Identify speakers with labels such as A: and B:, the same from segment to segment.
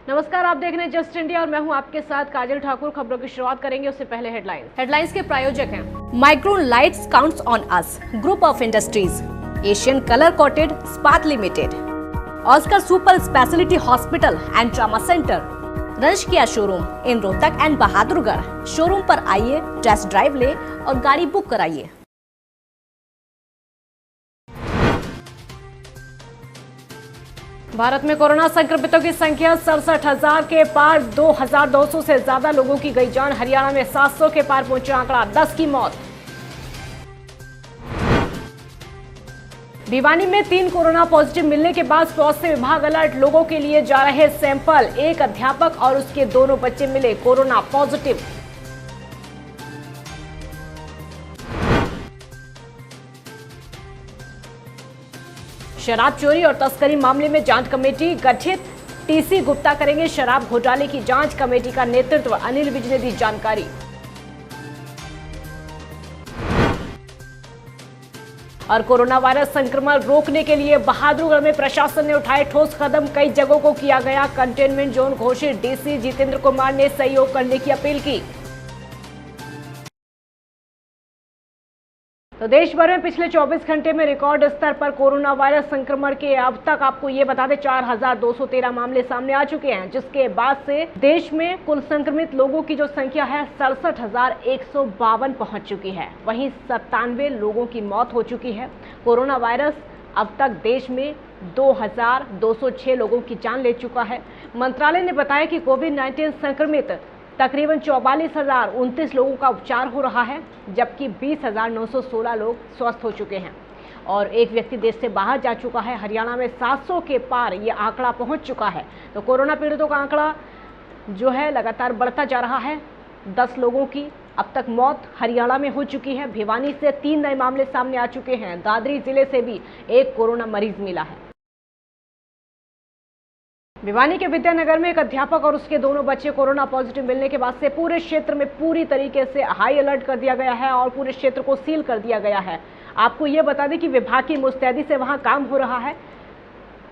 A: नमस्कार, आप देख रहे हैं जस्ट इंडिया और मैं हूं आपके साथ काजल ठाकुर। खबरों की शुरुआत करेंगे उससे पहले हेडलाइंस के प्रायोजक हैं Micron lights counts on us, group of industries, Asian colour coated स्पात limited, Oscar super speciality hospital and trauma centre, रंश Kia showroom in Rohtak and Bahadurgarh. Showroom पर आइए, टेस्ट ड्राइव ले और गाड़ी बुक कराइए। भारत में कोरोना संक्रमितों की संख्या 67,000 के पार, 2,200 से ज्यादा लोगों की गई जान। हरियाणा में 700 के पार पहुंचा आंकड़ा, 10 की मौत। भिवानी में 3 कोरोना पॉजिटिव मिलने के बाद स्वास्थ्य विभाग अलर्ट, लोगों के लिए जा रहे सैंपल। एक अध्यापक और उसके दोनों बच्चे मिले कोरोना पॉजिटिव। शराब चोरी और तस्करी मामले में जांच कमेटी गठित, टीसी गुप्ता करेंगे शराब घोटाले की जांच। कमेटी का नेतृत्व अनिल विज ने दी जानकारी। और कोरोना वायरस संक्रमण रोकने के लिए बहादुरगढ़ में प्रशासन ने उठाए ठोस कदम, कई जगहों को किया गया कंटेनमेंट जोन घोषित। डीसी जितेंद्र कुमार ने सहयोग करने की अपील की। तो देश भर में पिछले 24 घंटे में रिकॉर्ड स्तर पर कोरोना वायरस संक्रमण के अब तक आपको ये बता दें 4,213 मामले सामने आ चुके हैं, जिसके बाद से देश में कुल संक्रमित लोगों की जो संख्या है 67,152 पहुंच चुकी है। वहीं 97 लोगों की मौत हो चुकी है। कोरोना वायरस अब तक देश में 2,206 लोगों की जान ले चुका है। मंत्रालय ने बताया कि कोविड-19 संक्रमित तकरीबन 44,029 लोगों का उपचार हो रहा है, जबकि 20,916 लोग स्वस्थ हो चुके हैं और एक व्यक्ति देश से बाहर जा चुका है। हरियाणा में 700 के पार ये आंकड़ा पहुंच चुका है। तो कोरोना पीड़ितों का आंकड़ा जो है लगातार बढ़ता जा रहा है। 10 लोगों की अब तक मौत हरियाणा में हो चुकी है। भिवानी से 3 नए मामले सामने आ चुके हैं। दादरी जिले से भी एक कोरोना मरीज मिला है। भिवानी के विद्यानगर में एक अध्यापक और उसके दोनों बच्चे कोरोना पॉजिटिव मिलने के बाद से पूरे क्षेत्र में पूरी तरीके से हाई अलर्ट कर दिया गया है और पूरे क्षेत्र को सील कर दिया गया है। आपको ये बता दें कि विभाग की मुस्तैदी से वहां काम हो रहा है।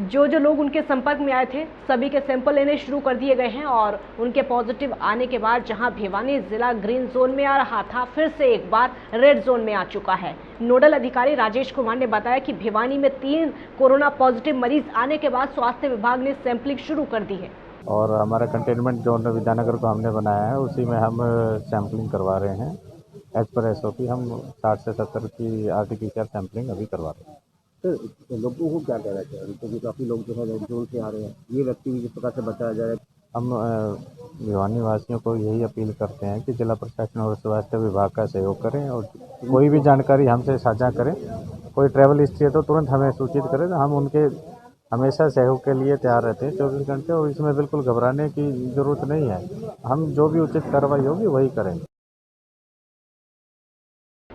A: जो लोग उनके संपर्क में आए थे सभी के सैंपल लेने शुरू कर दिए गए हैं और उनके पॉजिटिव आने के बाद जहां भिवानी जिला ग्रीन जोन में आ रहा था, फिर से एक बार रेड जोन में आ चुका है। नोडल अधिकारी राजेश कुमार ने बताया कि भिवानी में 3 कोरोना पॉजिटिव मरीज आने के बाद स्वास्थ्य विभाग ने सैंपलिंग शुरू कर दी है
B: और हमारा कंटेनमेंट जोन विद्यानगर को हमने बनाया है, उसी में हम सैंपलिंग करवा रहे हैं। एज पर SOP हम 60 से 70 की RT-PCR सैंपलिंग अभी करवा रहे हैं।
C: तो लोगों को क्या कहना चाहिए, क्योंकि काफ़ी लोग जो है रेड जोन से आ रहे हैं, ये व्यक्ति भी किस प्रकार से बचाया जाए?
B: हम भिवानी वासियों को यही अपील करते हैं कि जिला प्रशासन और स्वास्थ्य विभाग का सहयोग करें और कोई भी जानकारी हमसे साझा करें। कोई ट्रैवल हिस्ट्री है तो तुरंत हमें सूचित करें। हम उनके हमेशा सहयोग के लिए तैयार रहते हैं 24 घंटे और इसमें बिल्कुल घबराने की ज़रूरत नहीं है। हम जो भी उचित कार्रवाई होगी वही करेंगे।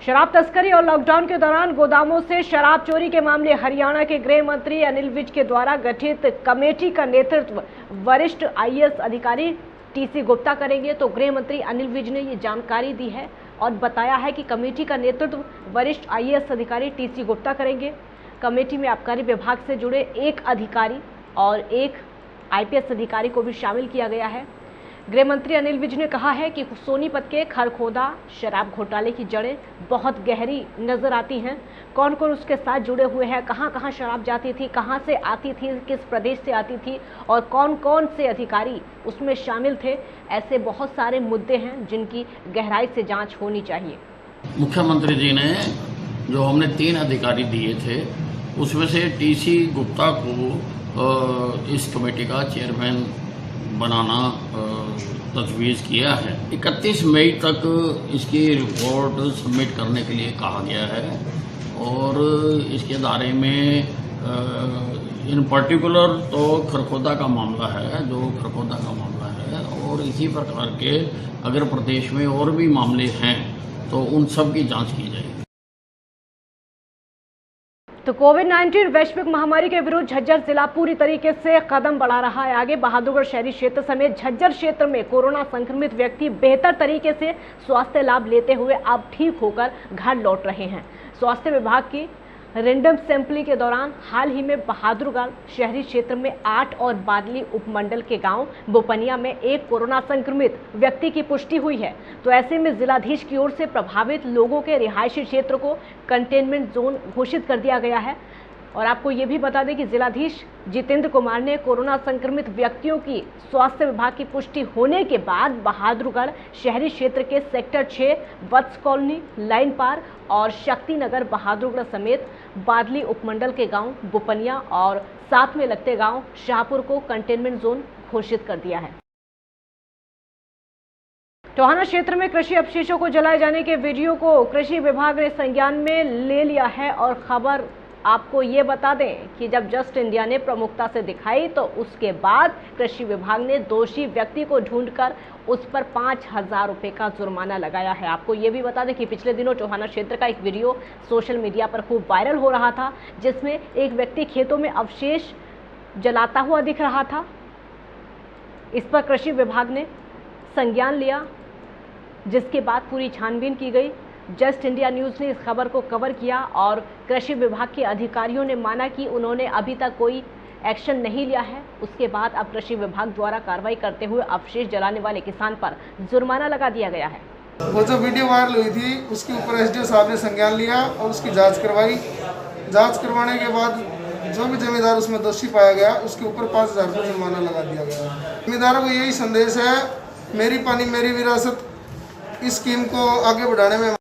A: शराब तस्करी और लॉकडाउन के दौरान गोदामों से शराब चोरी के मामले। हरियाणा के गृह मंत्री अनिल विज के द्वारा गठित कमेटी का नेतृत्व वरिष्ठ IAS अधिकारी TC गुप्ता करेंगे। तो गृह मंत्री अनिल विज ने ये जानकारी दी है और बताया है कि कमेटी का नेतृत्व वरिष्ठ IAS अधिकारी TC गुप्ता करेंगे। कमेटी में आबकारी विभाग से जुड़े एक अधिकारी और एक IPS अधिकारी को भी शामिल किया गया है। गृह मंत्री अनिल विज ने कहा है कि सोनीपत के खरखोदा शराब घोटाले की जड़ें बहुत गहरी नजर आती हैं। कौन कौन उसके साथ जुड़े हुए हैं, कहां कहां शराब जाती थी, कहां से आती थी, किस प्रदेश से आती थी और कौन कौन से अधिकारी उसमें शामिल थे। ऐसे बहुत सारे मुद्दे हैं जिनकी गहराई से जांच होनी चाहिए।
D: मुख्यमंत्री जी ने जो हमने 3 अधिकारी दिए थे उसमें से TC गुप्ता को इस कमेटी का चेयरमैन बनाना तजवीज़ किया है। 31 मई तक इसकी रिपोर्ट सबमिट करने के लिए कहा गया है और इसके दायरे में इन पर्टिकुलर तो खरखोदा का मामला है, और इसी प्रकार के अगर प्रदेश में और भी मामले हैं तो उन सब की जांच की जाएगी।
A: तो कोविड-19 वैश्विक महामारी के विरुद्ध झज्जर जिला पूरी तरीके से कदम बढ़ा रहा है आगे। बहादुरगढ़ शहरी क्षेत्र समेत झज्जर क्षेत्र में कोरोना संक्रमित व्यक्ति बेहतर तरीके से स्वास्थ्य लाभ लेते हुए अब ठीक होकर घर लौट रहे हैं। स्वास्थ्य विभाग की रैंडम सैंपलिंग के दौरान हाल ही में बहादुरगढ़ शहरी क्षेत्र में 8 और बादली उपमंडल के गांव बोपनिया में एक कोरोना संक्रमित व्यक्ति की पुष्टि हुई है। तो ऐसे में जिलाधीश की ओर से प्रभावित लोगों के रिहायशी क्षेत्र को कंटेनमेंट जोन घोषित कर दिया गया है। और आपको ये भी बता दें कि जिलाधीश जितेंद्र कुमार ने कोरोना संक्रमित व्यक्तियों की स्वास्थ्य विभाग की पुष्टि होने के बाद बहादुरगढ़ शहरी क्षेत्र के सेक्टर 6, वत्स कॉलोनी, लाइन पार और शक्ति नगर बहादुरगढ़ समेत बादली उपमंडल के गांव बोपनिया और साथ में लगते गांव शाहपुर को कंटेनमेंट जोन घोषित कर दिया है। टोहाना क्षेत्र में कृषि अवशेषों को जलाए जाने के वीडियो को कृषि विभाग ने संज्ञान में ले लिया है और खबर आपको ये बता दें कि जब जस्ट इंडिया ने प्रमुखता से दिखाई तो उसके बाद कृषि विभाग ने दोषी व्यक्ति को ढूंढकर उस पर 5,000 रुपये का जुर्माना लगाया है। आपको ये भी बता दें कि पिछले दिनों टोहाना क्षेत्र का एक वीडियो सोशल मीडिया पर खूब वायरल हो रहा था, जिसमें एक व्यक्ति खेतों में अवशेष जलाता हुआ दिख रहा था। इस पर कृषि विभाग ने संज्ञान लिया, जिसके बाद पूरी छानबीन की गई। जस्ट इंडिया न्यूज़ ने इस खबर को कवर किया और कृषि विभाग के अधिकारियों ने माना कि उन्होंने अभी तक कोई एक्शन नहीं लिया है। उसके बाद अब कृषि विभाग द्वारा कार्रवाई करते हुए अवशेष जलाने वाले किसान पर जुर्माना लगा दिया गया है।
E: वो जो वीडियो वायरल हुई थी उसके ऊपर एसडीओ साहब ने संज्ञान लिया और उसकी जांच करवाई। जांच करवाने के बाद जो भी जिम्मेदार उसमें दोषी पाया गया उसके ऊपर 5,000 रुपये जुर्माना लगा दिया गया। जिम्मेदारों को यही संदेश है, मेरी पानी मेरी विरासत इस स्कीम को आगे बढ़ाने में।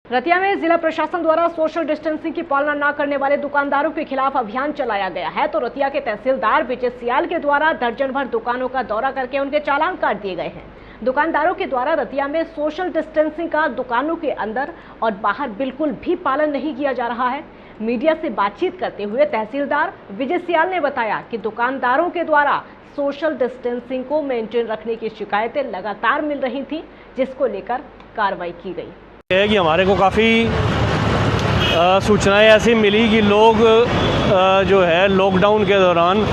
A: रतिया में जिला प्रशासन द्वारा सोशल डिस्टेंसिंग की पालना न करने वाले दुकानदारों के खिलाफ अभियान चलाया गया है। तो रतिया के तहसीलदार विजय सियाल के द्वारा दर्जन भर दुकानों का दौरा करके उनके चालान काट दिए गए हैं। दुकानदारों के द्वारा रतिया में सोशल डिस्टेंसिंग का दुकानों के अंदर और बाहर बिल्कुल भी पालन नहीं किया जा रहा है। मीडिया से बातचीत करते हुए तहसीलदार विजय सियाल ने बताया कि दुकानदारों के द्वारा सोशल डिस्टेंसिंग को मेंटेन रखने की शिकायतें लगातार मिल रही थी, जिसको लेकर कार्रवाई की गई
F: है कि हमारे को काफ़ी सूचनाएं ऐसी मिली कि लोग जो है लॉकडाउन के दौरान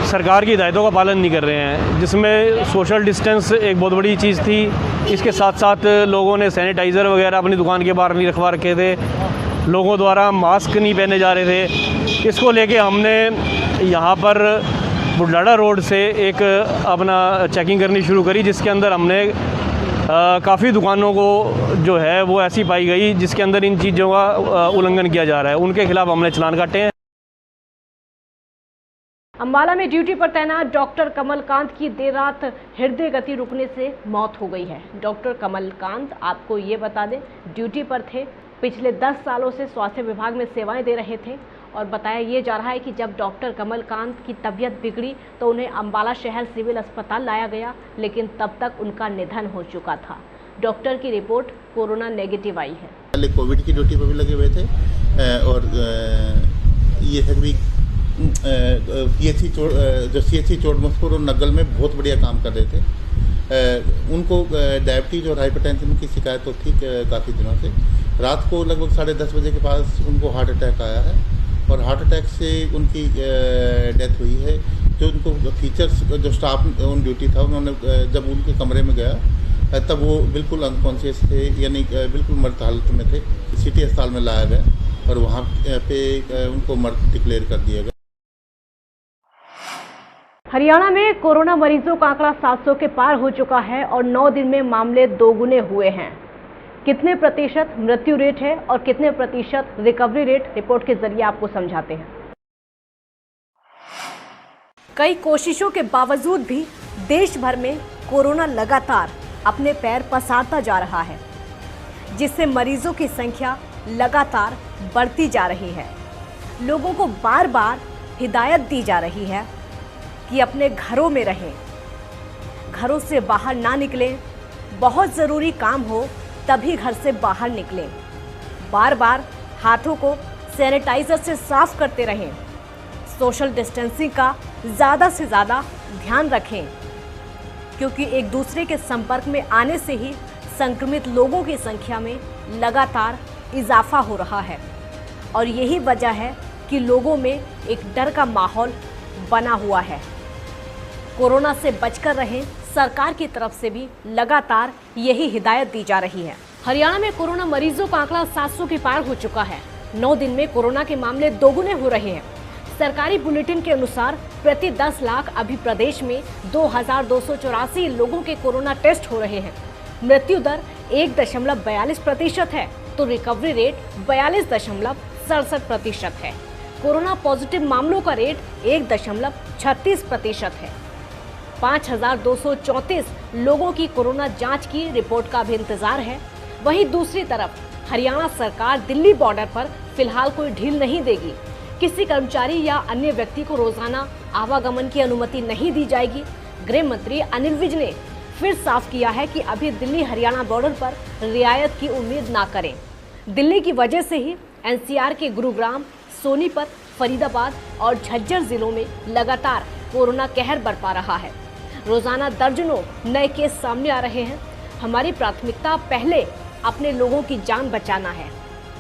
F: सरकार की हिदायतों का पालन नहीं कर रहे हैं, जिसमें सोशल डिस्टेंस एक बहुत बड़ी चीज़ थी। इसके साथ साथ लोगों ने सैनिटाइज़र वगैरह अपनी दुकान के बाहर नहीं रखवा रखे थे, लोगों द्वारा मास्क नहीं पहने जा रहे थे। इसको लेके हमने यहाँ पर बुढ़लाड़ा रोड से एक अपना चेकिंग करनी शुरू करी, जिसके अंदर हमने काफ़ी दुकानों को जो है वो ऐसी पाई गई जिसके अंदर इन चीज़ों का उल्लंघन किया जा रहा है। उनके खिलाफ हमने चालान काटे हैं।
A: अंबाला में ड्यूटी पर तैनात डॉक्टर कमलकांत की देर रात हृदय गति रुकने से मौत हो गई है। डॉक्टर कमलकांत, आपको ये बता दें, ड्यूटी पर थे, पिछले 10 सालों से स्वास्थ्य विभाग में सेवाएं दे रहे थे और बताया ये जा रहा है कि जब डॉक्टर कमलकांत की तबीयत बिगड़ी तो उन्हें अंबाला शहर सिविल अस्पताल लाया गया, लेकिन तब तक उनका निधन हो चुका था। डॉक्टर की रिपोर्ट कोरोना नेगेटिव आई है।
G: पहले कोविड की ड्यूटी पर भी लगे हुए थे और ये है भी CHC चोटमसपुर और नग्गल में बहुत बढ़िया काम कर रहे थे। उनको डायबिटीज और हाइपरटेंशन की शिकायत तो थी काफ़ी दिनों से। रात को लगभग 10:30 बजे के पास उनको हार्ट अटैक आया है और हार्ट अटैक से उनकी डेथ हुई है। जो उनको फीचर्स, जो स्टाफ ऑन ड्यूटी था, उन्होंने जब उनके कमरे में गया तब वो बिल्कुल अनकॉन्शियस थे, यानी बिल्कुल मृत हालत में थे। सिटी अस्पताल में लाया गया और वहाँ पे उनको मृत डिक्लेयर कर दिया गया।
A: हरियाणा में कोरोना मरीजों का आंकड़ा 700 के पार हो चुका है और 9 दिन में मामले दोगुने हुए हैं। कितने प्रतिशत मृत्यु रेट है और कितने प्रतिशत रिकवरी रेट, रिपोर्ट के जरिए आपको समझाते हैं। कई कोशिशों के बावजूद भी देश भर में कोरोना लगातार अपने पैर पसारता जा रहा है, जिससे मरीजों की संख्या लगातार बढ़ती जा रही है। लोगों को बार बार हिदायत दी जा रही है कि अपने घरों में रहें, घरों से बाहर ना निकलें, बहुत ज़रूरी काम हो तभी घर से बाहर निकलें, बार बार हाथों को सैनिटाइज़र से साफ करते रहें, सोशल डिस्टेंसिंग का ज़्यादा से ज़्यादा ध्यान रखें, क्योंकि एक दूसरे के संपर्क में आने से ही संक्रमित लोगों की संख्या में लगातार इजाफा हो रहा है। और यही वजह है कि लोगों में एक डर का माहौल बना हुआ है। कोरोना से बचकर रहें, सरकार की तरफ से भी लगातार यही हिदायत दी जा रही है। हरियाणा में कोरोना मरीजों का आंकड़ा 700 के पार हो चुका है। 9 दिन में कोरोना के मामले दोगुने हो रहे हैं। सरकारी बुलेटिन के अनुसार प्रति 10 लाख अभी प्रदेश में 2284 लोगों के कोरोना टेस्ट हो रहे हैं। मृत्यु दर 1.42% है तो रिकवरी रेट 42.67% है। कोरोना पॉजिटिव मामलों का रेट 1.36% है। 5234 लोगों की कोरोना जांच की रिपोर्ट का भी इंतजार है। वहीं दूसरी तरफ हरियाणा सरकार दिल्ली बॉर्डर पर फिलहाल कोई ढील नहीं देगी। किसी कर्मचारी या अन्य व्यक्ति को रोजाना आवागमन की अनुमति नहीं दी जाएगी। गृह मंत्री अनिल विज ने फिर साफ किया है कि अभी दिल्ली हरियाणा बॉर्डर पर रियायत की उम्मीद ना करें। दिल्ली की वजह से ही एनसीआर के गुरुग्राम, सोनीपत, फरीदाबाद और झज्जर जिलों में लगातार कोरोना कहर बरपा रहा है। रोजाना दर्जनों नए केस सामने आ रहे हैं। हमारी प्राथमिकता पहले अपने लोगों की जान बचाना है।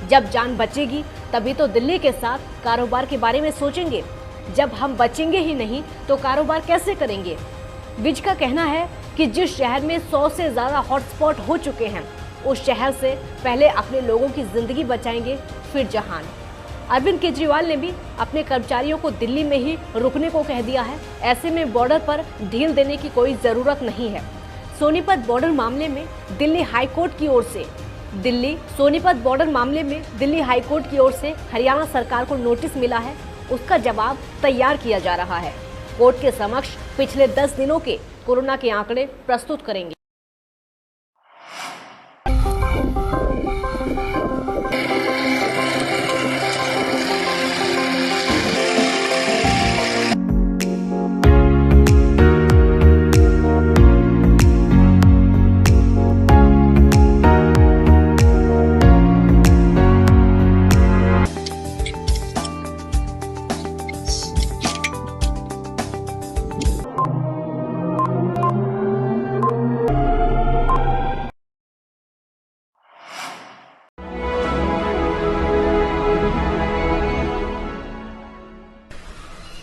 A: जब जान बचेगी तभी तो दिल्ली के साथ कारोबार के बारे में सोचेंगे। जब हम बचेंगे ही नहीं तो कारोबार कैसे करेंगे? विज का कहना है कि जिस शहर में 100 से ज्यादा हॉटस्पॉट हो चुके हैं उस शहर से पहले अपने लोगों की जिंदगी बचाएंगे, फिर जहान। अरविंद केजरीवाल ने भी अपने कर्मचारियों को दिल्ली में ही रुकने को कह दिया है। ऐसे में बॉर्डर पर ढील देने की कोई जरूरत नहीं है। सोनीपत बॉर्डर मामले में दिल्ली हाईकोर्ट की ओर से हरियाणा सरकार को नोटिस मिला है। उसका जवाब तैयार किया जा रहा है। कोर्ट के समक्ष पिछले 10 दिनों के कोरोना के आंकड़े प्रस्तुत करेंगे।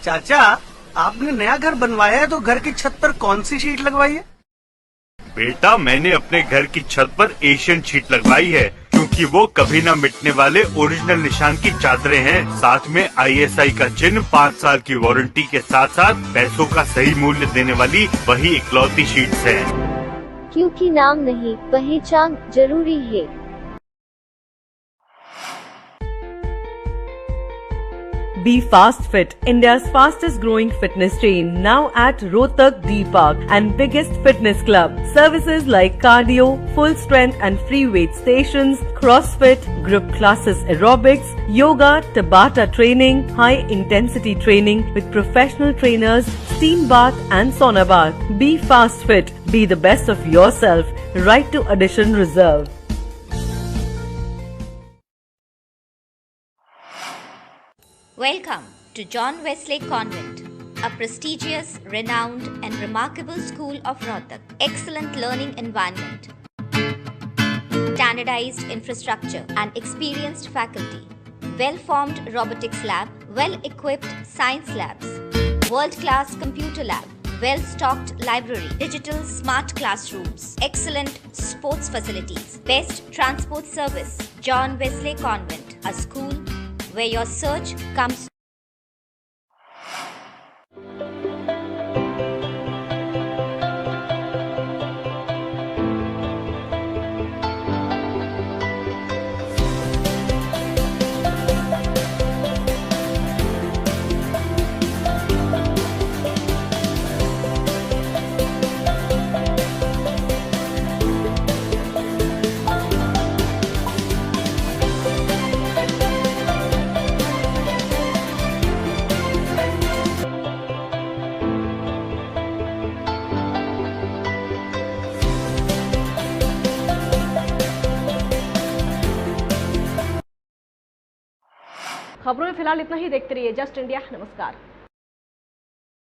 H: चाचा, आपने नया घर बनवाया है तो घर की छत पर कौन सी शीट लगवाई है?
I: बेटा, मैंने अपने घर की छत पर एशियन शीट लगवाई है क्योंकि वो कभी न मिटने वाले ओरिजिनल निशान की चादरें हैं। साथ में ISI का चिन्ह, 5 साल की वारंटी के साथ साथ पैसों का सही मूल्य देने वाली वही इकलौती शीट्स है।
J: क्योंकि नाम नहीं, पहचान जरूरी है।
K: Be Fast Fit, India's fastest growing fitness chain, now at Rohtak D Park and biggest fitness club. Services like cardio, full strength and free weight stations, CrossFit, group classes, aerobics, yoga, Tabata training, high intensity training with professional trainers, steam bath and sauna bath. Be Fast Fit, be the best of yourself. Right to addition reserved.
L: Welcome to John Wesley Convent, a prestigious, renowned and remarkable school of Rohtak. Excellent learning environment, standardized infrastructure and experienced faculty, well-formed robotics lab, well-equipped science labs, world-class computer lab, well-stocked library, digital smart classrooms, excellent sports facilities, best transport service. John Wesley Convent, a school where your search comes.
A: खबरों में फिलहाल इतना ही। देखते रहिए just India. नमस्कार।